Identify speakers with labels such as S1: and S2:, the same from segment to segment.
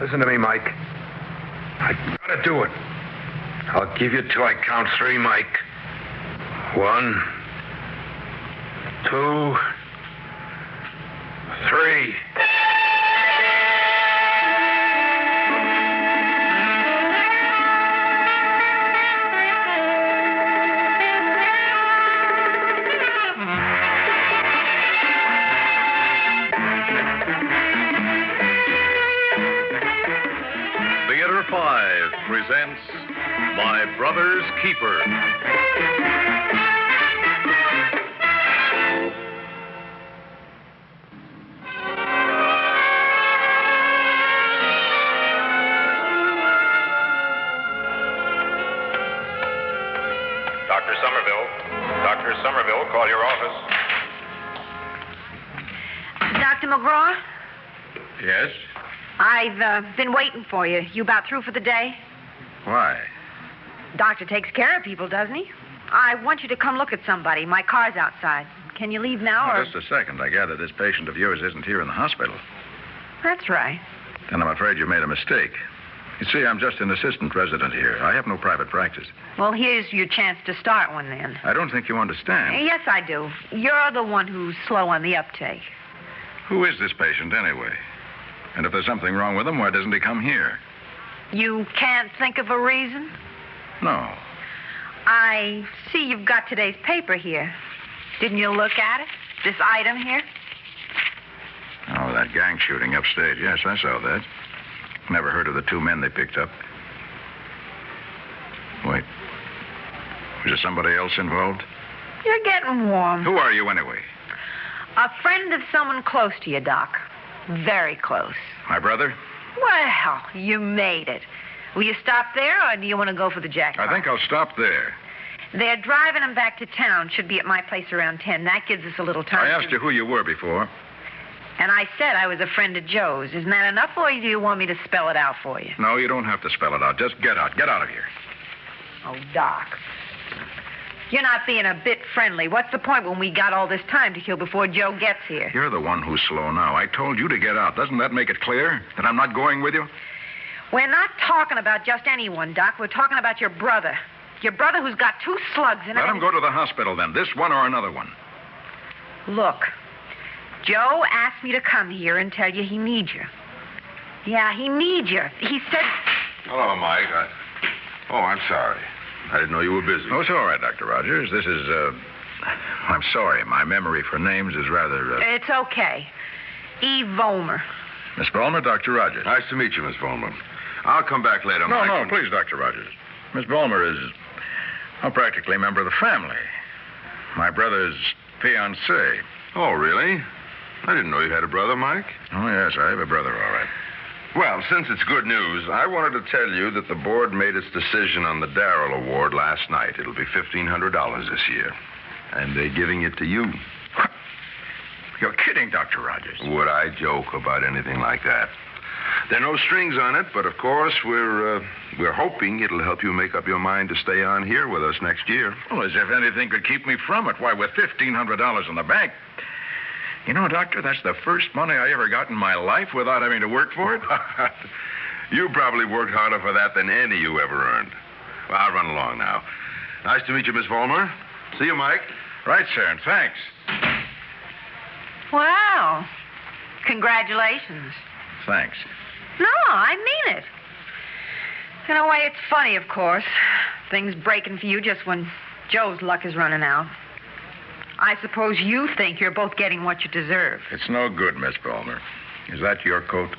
S1: Listen to me, Mike. I gotta do it. I'll give you till I count 3, Mike. 1, 2, 3.
S2: Theater 5 presents My Brother's Keeper.
S3: Dr. Somerville, call your office.
S4: Dr. McGraw?
S1: Yes?
S4: I've been waiting for you. You about through for the day?
S1: Why?
S4: Doctor takes care of people, doesn't he? I want you to come look at somebody. My car's outside. Can you leave now, or...
S1: Just a second. I gather this patient of yours isn't here in the hospital.
S4: That's right.
S1: Then I'm afraid you made a mistake. You see, I'm just an assistant resident here. I have no private practice.
S4: Well, here's your chance to start one, then.
S1: I don't think you understand.
S4: Yes, I do. You're the one who's slow on the uptake.
S1: Who is this patient, anyway? And if there's something wrong with him, why doesn't he come here?
S4: You can't think of a reason?
S1: No.
S4: I see you've got today's paper here. Didn't you look at it? This item here?
S1: Oh, that gang shooting upstate. Yes, I saw that. Never heard of the 2 men they picked up. Wait. Was there somebody else involved?
S4: You're getting warm.
S1: Who are you, anyway?
S4: A friend of someone close to you, Doc. Very close.
S1: My brother?
S4: Well, you made it. Will you stop there, or do you want to go for the jackpot?
S1: I think I'll stop there.
S4: They're driving him back to town. Should be at my place around 10. That gives us a little time.
S1: I asked you who you were before.
S4: And I said I was a friend of Joe's. Isn't that enough, or do you want me to spell it out for you?
S1: No, you don't have to spell it out. Just get out. Get out of here.
S4: Oh, Doc. You're not being a bit friendly. What's the point when we got all this time to kill before Joe gets here?
S1: You're the one who's slow now. I told you to get out. Doesn't that make it clear that I'm not going with you?
S4: We're not talking about just anyone, Doc. We're talking about your brother. Your brother who's got 2 slugs in it.
S1: Let him go to the hospital, then. This one or another one.
S4: Look, Joe asked me to come here and tell you he needs you. Yeah, he needs you. He said...
S5: Hello, Mike. I'm sorry. I didn't know you were busy.
S1: Oh, it's all right, Dr. Rogers. This is, I'm sorry. My memory for names is rather,
S4: It's okay. Eve Vollmer.
S1: Miss Vollmer, Dr. Rogers.
S5: Nice to meet you, Miss Vollmer. I'll come back later, Mike.
S1: No, please, Dr. Rogers. Miss Vollmer is, practically a member of the family. My brother's fiancée.
S5: Oh, really? I didn't know you had a brother, Mike.
S1: Oh, yes, I have a brother, all right.
S5: Well, since it's good news, I wanted to tell you that the board made its decision on the Darrell Award last night. It'll be $1,500 this year. And they're giving it to you.
S1: You're kidding, Dr. Rogers.
S5: Would I joke about anything like that? There are no strings on it, but of course, we're hoping it'll help you make up your mind to stay on here with us next year.
S1: Well, as if anything could keep me from it. Why, with $1,500 in the bank... You know, Doctor, that's the first money I ever got in my life without having to work for it.
S5: You probably worked harder for that than any you ever earned. Well, I'll run along now. Nice to meet you, Miss Vollmer. See you, Mike.
S1: Right, sir, and thanks.
S4: Wow. Congratulations.
S1: Thanks.
S4: No, I mean it. In a way, it's funny, of course. Things breaking for you just when Joe's luck is running out. I suppose you think you're both getting what you deserve.
S1: It's no good, Miss Vollmer. Is that your coat?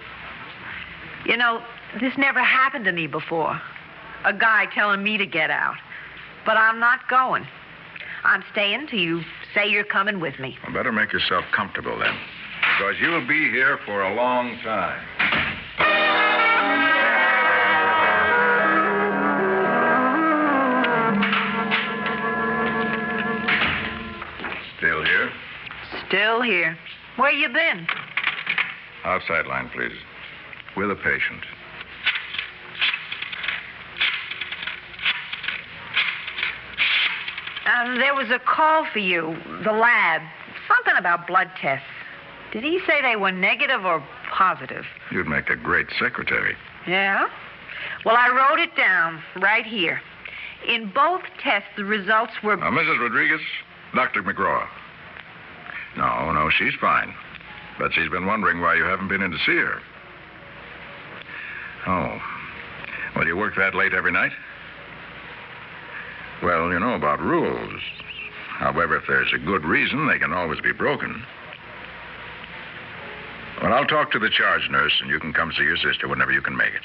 S4: You know, this never happened to me before. A guy telling me to get out. But I'm not going. I'm staying till you say you're coming with me.
S1: Well, better make yourself comfortable, then. Because you'll be here for a long time. Still here?
S4: Still here. Where you been?
S1: Outside line, please. With a patient.
S4: There was a call for you, the lab. Something about blood tests. Did he say they were negative or positive?
S1: You'd make a great secretary.
S4: Yeah? Well, I wrote it down right here. In both tests, the results were...
S1: Mrs. Rodriguez, Dr. McGraw. No, she's fine. But she's been wondering why you haven't been in to see her. Oh. Well, you work that late every night? Well, you know about rules. However, if there's a good reason, they can always be broken. Well, I'll talk to the charge nurse, and you can come see your sister whenever you can make it.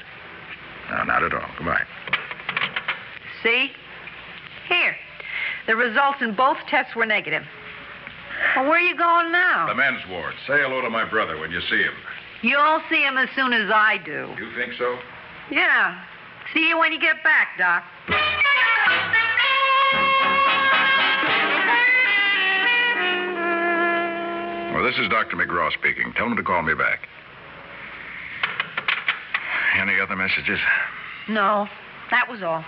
S1: No, not at all. Goodbye.
S4: See? Here. The results in both tests were negative. Well, where are you going now?
S1: The men's ward. Say hello to my brother when you see him.
S4: You'll see him as soon as I do.
S1: You think so?
S4: Yeah. See you when you get back, Doc.
S1: Well, this is Dr. McGraw speaking. Tell him to call me back. Any other messages?
S4: No, that was all.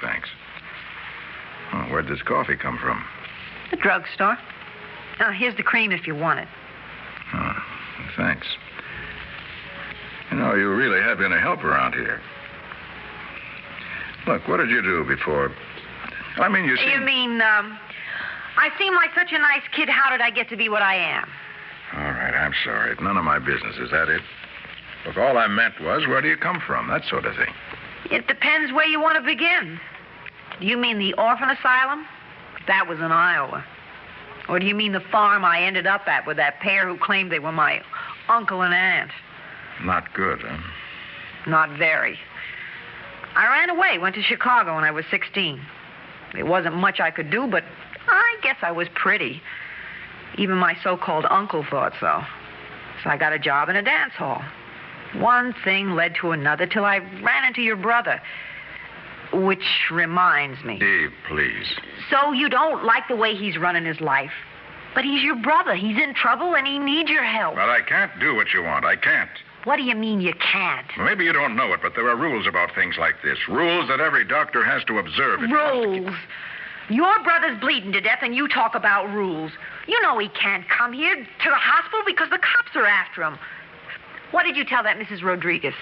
S1: Thanks. Oh, where'd this coffee come from?
S4: The drugstore. Here's the cream if you want it.
S1: Oh, thanks. You know, you really have been a help around here. Look, what did you do before? I mean, you seem...
S4: You mean, I seem like such a nice kid. How did I get to be what I am?
S1: All right, I'm sorry. It's none of my business. Is that it? Look, all I meant was, where do you come from? That sort of thing.
S4: It depends where you want to begin. Do you mean the orphan asylum? That was in Iowa. Or do you mean the farm I ended up at with that pair who claimed they were my uncle and aunt?
S1: Not good, huh?
S4: Not very. I ran away, went to Chicago when I was 16. There wasn't much I could do, but I guess I was pretty. Even my so-called uncle thought so. So I got a job in a dance hall. One thing led to another till I ran into your brother. Which reminds me.
S1: Dave, please.
S4: So you don't like the way he's running his life. But he's your brother. He's in trouble and he needs your help.
S1: Well, I can't do what you want. I can't.
S4: What do you mean you can't?
S1: Well, maybe you don't know it, but there are rules about things like this. Rules that every doctor has to observe.
S4: Rules? Your brother's bleeding to death and you talk about rules. You know he can't come here to the hospital because the cops are after him. What did you tell that Mrs. Rodriguez?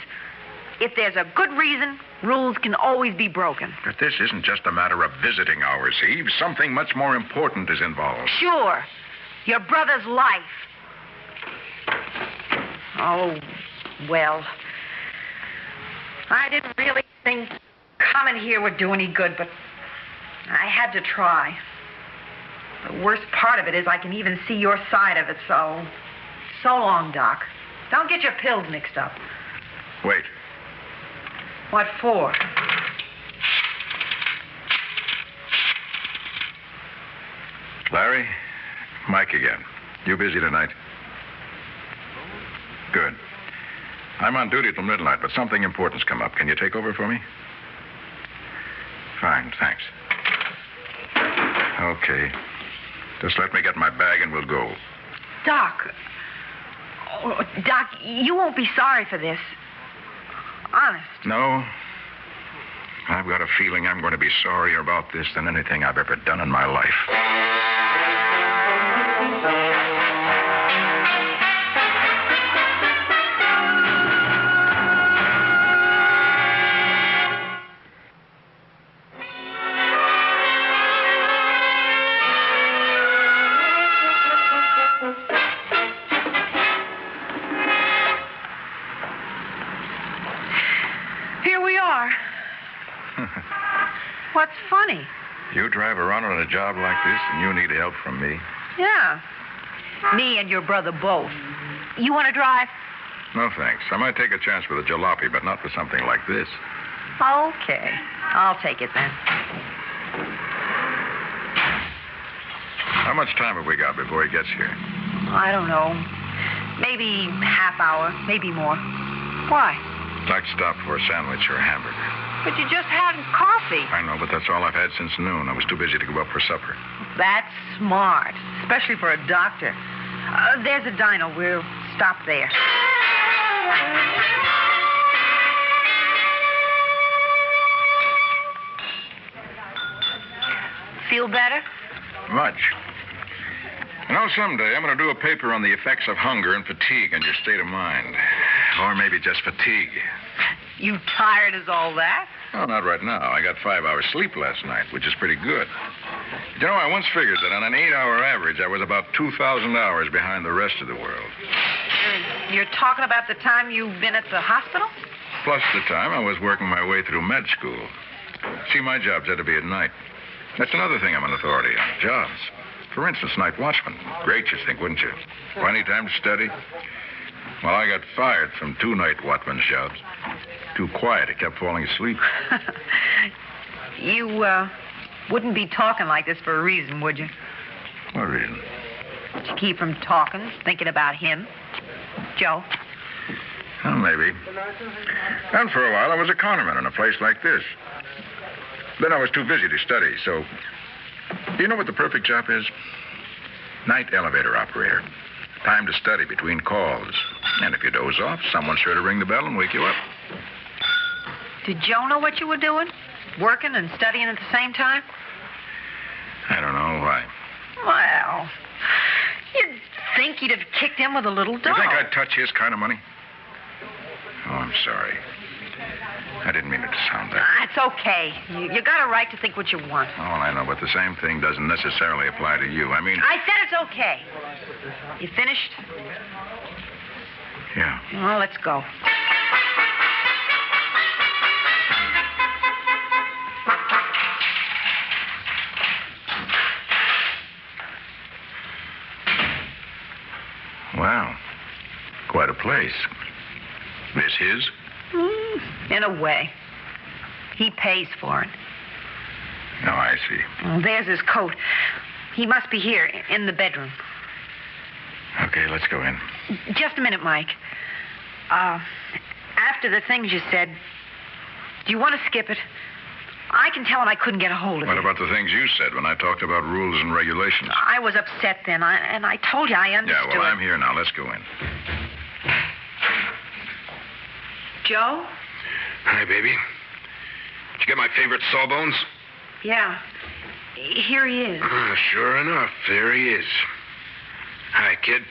S4: If there's a good reason, rules can always be broken.
S1: But this isn't just a matter of visiting hours, Eve. Something much more important is involved.
S4: Sure. Your brother's life. Oh, well. I didn't really think coming here would do any good, but I had to try. The worst part of it is I can even see your side of it, so long, Doc. Don't get your pills mixed up.
S1: Wait.
S4: What for?
S1: Larry, Mike again. You busy tonight? Good. I'm on duty till midnight, but something important's come up. Can you take over for me? Fine, thanks. Okay. Just let me get my bag and we'll go.
S4: Doc. Oh, Doc, you won't be sorry for this. Honest.
S1: No. I've got a feeling I'm going to be sorrier about this than anything I've ever done in my life.
S4: What's funny?
S1: You drive around on a job like this and you need help from me?
S4: Yeah. Me and your brother both. You want to drive?
S1: No, thanks. I might take a chance with a jalopy, but not for something like this.
S4: Okay. I'll take it then.
S1: How much time have we got before he gets here?
S4: I don't know. Maybe half hour, maybe more. Why?
S1: I'd like to stop for a sandwich or a hamburger.
S4: But you just had coffee.
S1: I know, but that's all I've had since noon. I was too busy to go up for supper.
S4: That's smart, especially for a doctor. There's a diner. We'll stop there. Feel better?
S1: Much. You know, someday I'm going to do a paper on the effects of hunger and fatigue on your state of mind. Or maybe just fatigue.
S4: You tired as all that?
S1: Oh, not right now. I got 5 hours sleep last night, which is pretty good. You know, I once figured that on an 8-hour average, I was about 2,000 hours behind the rest of the world.
S4: You're talking about the time you've been at the hospital?
S1: Plus the time I was working my way through med school. See, my jobs had to be at night. That's another thing I'm an authority on, jobs. For instance, night watchman. Great, you think, wouldn't you? Plenty time to study. Well, I got fired from 2 night watchman's jobs. Too quiet. I kept falling asleep.
S4: You, wouldn't be talking like this for a reason, would you?
S1: What reason?
S4: To keep from talking, thinking about him. Joe.
S1: Well, maybe. And for a while, I was a counterman in a place like this. Then I was too busy to study, so... Do you know what the perfect job is? Night elevator operator. Time to study between calls. And if you doze off, someone's sure to ring the bell and wake you up.
S4: Did Joe know what you were doing? Working and studying at the same time?
S1: I don't know why.
S4: Well, you'd think he'd have kicked in with a little dough.
S1: You think I'd touch his kind of money? Oh, I'm sorry. I didn't mean it to sound that.
S4: It's okay. You got a right to think what you want.
S1: Oh, I know, but the same thing doesn't necessarily apply to you. I mean...
S4: I said it's okay. You finished?
S1: Yeah.
S4: Well, let's go.
S1: Wow. Quite a place. This his?
S4: In a way. He pays for it.
S1: Oh, I see.
S4: Well, there's his coat. He must be here, in the bedroom.
S1: Okay, let's go in.
S4: Just a minute, Mike. After the things you said, do you want to skip it? I can tell him I couldn't get a hold of
S1: What
S4: you.
S1: about the things you said when I talked about rules and regulations?
S4: I was upset then, and I told you I understood.
S1: Yeah, well, I'm here now. Let's go in.
S4: Joe?
S5: Hi, baby. Did you get my favorite sawbones?
S4: Yeah. Here he is.
S5: Sure enough, there he is. Hi, kid.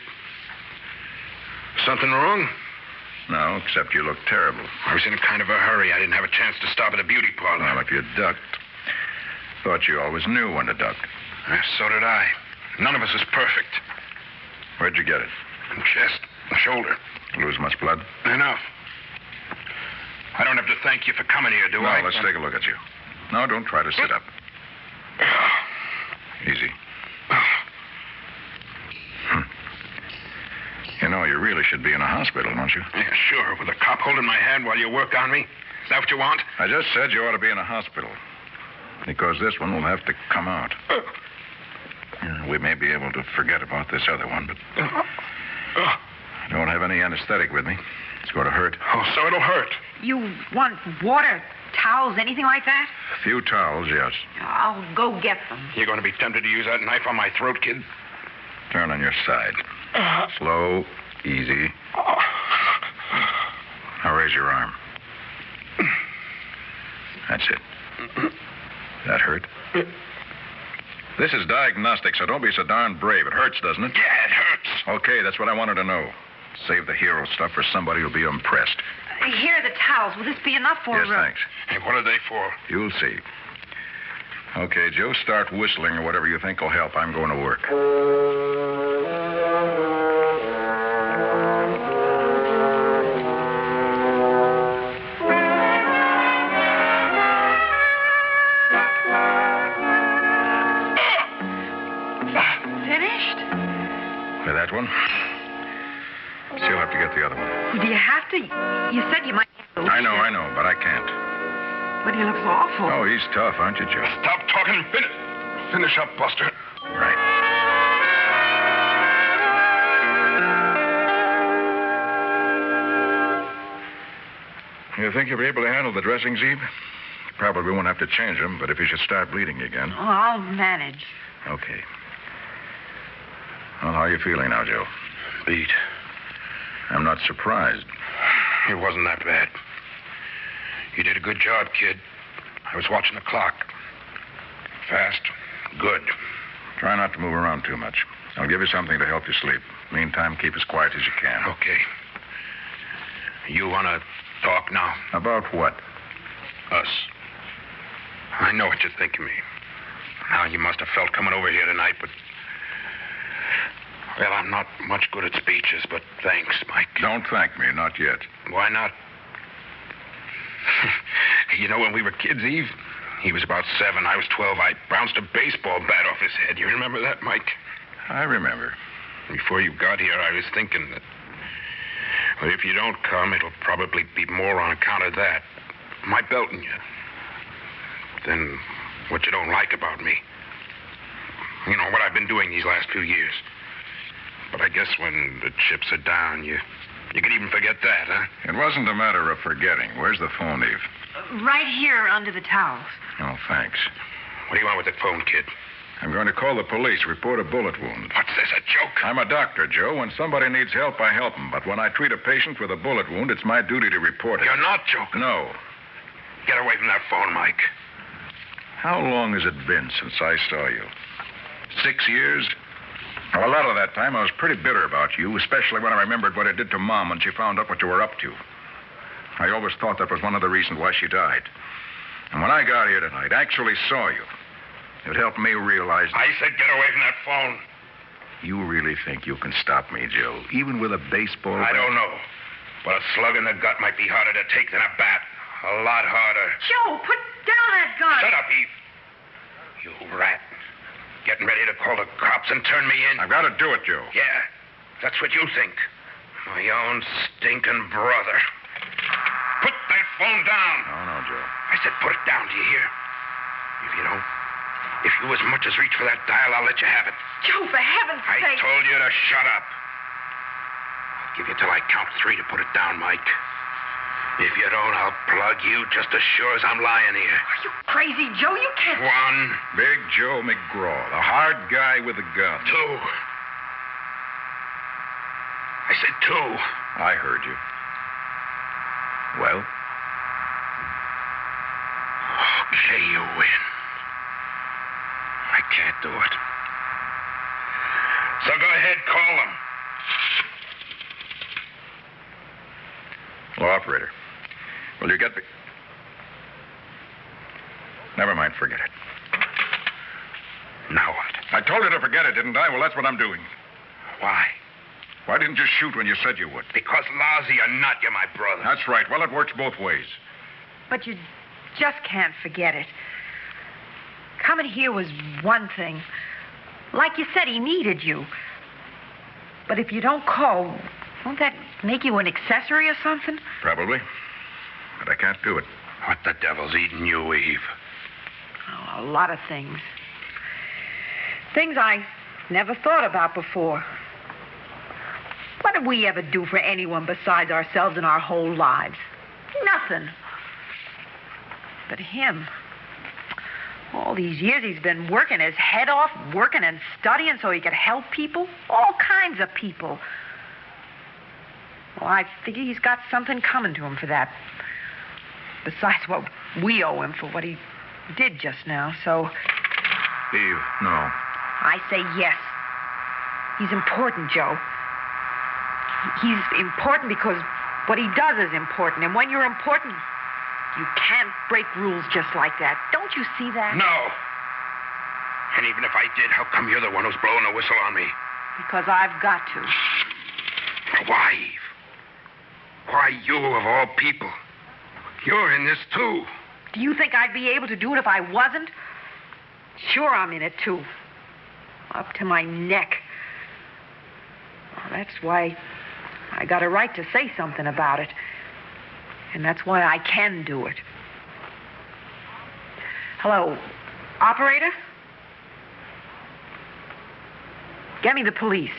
S5: Something wrong?
S1: No, except you look terrible.
S5: I was in a kind of a hurry. I didn't have a chance to stop at a beauty parlor.
S1: Well, if you ducked. Thought you always knew when to duck.
S5: So did I. None of us is perfect.
S1: Where'd you get it?
S5: Chest, shoulder.
S1: Lose much blood?
S5: Enough. I don't have to thank you for coming here, do I?
S1: No, let's take a look at you. No, don't try to sit up. Easy. You know, you really should be in a hospital, don't you?
S5: Yeah, sure. With a cop holding my hand while you work on me. Is that what you want?
S1: I just said you ought to be in a hospital. Because this one will have to come out. We may be able to forget about this other one, but I don't have any anesthetic with me. It's going to hurt.
S5: Oh, so it'll hurt.
S4: You want water, towels, anything like that?
S1: A few towels, yes.
S4: I'll go get them.
S5: You're going to be tempted to use that knife on my throat, kid?
S1: Turn on your side. Slow, easy. Now raise your arm. That's it. That hurt? This is diagnostic, so don't be so darn brave. It hurts, doesn't it?
S5: Yeah, it hurts.
S1: Okay, that's what I wanted to know. Save the hero stuff for somebody who'll be impressed.
S4: Here are the towels. Will this be enough for
S1: Yes, thanks.
S5: Hey, what are they for?
S1: You'll see. Okay, Joe, start whistling or whatever you think will help. I'm going to work.
S4: Finished?
S1: With that one? Still have to get the other one.
S4: Do you have to? You said you might.
S1: I know, but I can't.
S4: But he looks awful.
S1: Oh, he's tough, aren't you, Joe?
S5: Stop talking and finish. Finish up, Buster.
S1: Right. You think you'll be able to handle the dressings, Eve? Probably won't have to change them, but if you should start bleeding again.
S4: Oh, I'll manage.
S1: Okay. Well, how are you feeling now, Joe?
S5: Beat.
S1: I'm not surprised.
S5: It wasn't that bad. You did a good job, kid. I was watching the clock. Fast. Good.
S1: Try not to move around too much. I'll give you something to help you sleep. Meantime, keep as quiet as you can.
S5: Okay.
S6: You want to talk now?
S1: About what?
S6: Us. I know what you think of me. Now, you must have felt coming over here tonight, but... Well, I'm not much good at speeches, but thanks, Mike.
S1: Don't thank me, not yet.
S6: Why not? You know, when we were kids, Eve, he was about 7, I was 12. I bounced a baseball bat off his head. You remember that, Mike?
S1: I remember.
S6: Before you got here, I was thinking that... Well, if you don't come, it'll probably be more on account of that. My belting you. Than what you don't like about me. You know, what I've been doing these last few years. But I guess when the chips are down, you can even forget that, huh?
S1: It wasn't a matter of forgetting. Where's the phone, Eve?
S4: Right here under the towels.
S1: Oh, thanks.
S6: What do you want with that phone, kid?
S1: I'm going to call the police, report a bullet wound.
S6: What's this, a joke?
S1: I'm a doctor, Joe. When somebody needs help, I help them. But when I treat a patient with a bullet wound, it's my duty to report it.
S6: You're not joking.
S1: No.
S6: Get away from that phone, Mike.
S1: How long has it been since I saw you? 6 years? Well, a lot of that time I was pretty bitter about you, especially when I remembered what it did to Mom when she found out what you were up to. I always thought that was one of the reasons why she died. And when I got here tonight, actually saw you, it helped me realize...
S6: I said get away from that phone.
S1: You really think you can stop me, Joe, even with a baseball bat?
S6: I don't know. But a slug in the gut might be harder to take than a bat. A lot harder.
S4: Joe, put down that gun.
S6: Shut up, Eve. You rat. Getting ready to call the cops and turn me in?
S1: I've got to do it, Joe.
S6: Yeah, that's what you think. My own stinking brother. Put that phone down.
S1: No, Joe.
S6: I said put it down, do you hear? If you don't, if you as much as reach for that dial, I'll let you have it.
S4: Joe, for heaven's
S6: I
S4: sake.
S6: told you to shut up. I'll give you till I count 3 to put it down, Mike. If you don't, I'll plug you just as sure as I'm lying here.
S4: Are you crazy, Joe? You can't...
S6: 1.
S1: Big Joe McGraw, the hard guy with a gun.
S6: 2. I said 2.
S1: I heard you. Well?
S6: Okay, you win. I can't do it. So go ahead, call them.
S1: Hello, operator. Will you get me? Never mind, forget it.
S6: Now what?
S1: I told you to forget it, didn't I? Well, that's what I'm doing.
S6: Why?
S1: Why didn't you shoot when you said you would?
S6: Because lousy or not, you're my brother.
S1: That's right. Well, it works both ways.
S4: But you just can't forget it. Coming here was one thing. Like you said, he needed you. But if you don't call, won't that make you an accessory or something?
S1: Probably. But I can't do it.
S6: What the devil's eating you, Eve?
S4: Oh, a lot of things. Things I never thought about before. What did we ever do for anyone besides ourselves in our whole lives? Nothing. But him... all these years he's been working his head off, working and studying so he could help people. All kinds of people. Well, I figure he's got something coming to him for that. Besides what we owe him for what he did just now, so...
S1: Eve, no.
S4: I say yes. He's important, Joe. He's important because what he does is important. And when you're important, you can't break rules just like that. Don't you see that?
S6: No. And even if I did, how come you're the one who's blowing a whistle on me?
S4: Because I've got to.
S6: Why, Eve? Why you of all people? You're in this, too.
S4: Do you think I'd be able to do it if I wasn't? Sure, I'm in it, too. Up to my neck. Well, that's why I got a right to say something about it. And that's why I can do it. Hello, operator? Get me the police.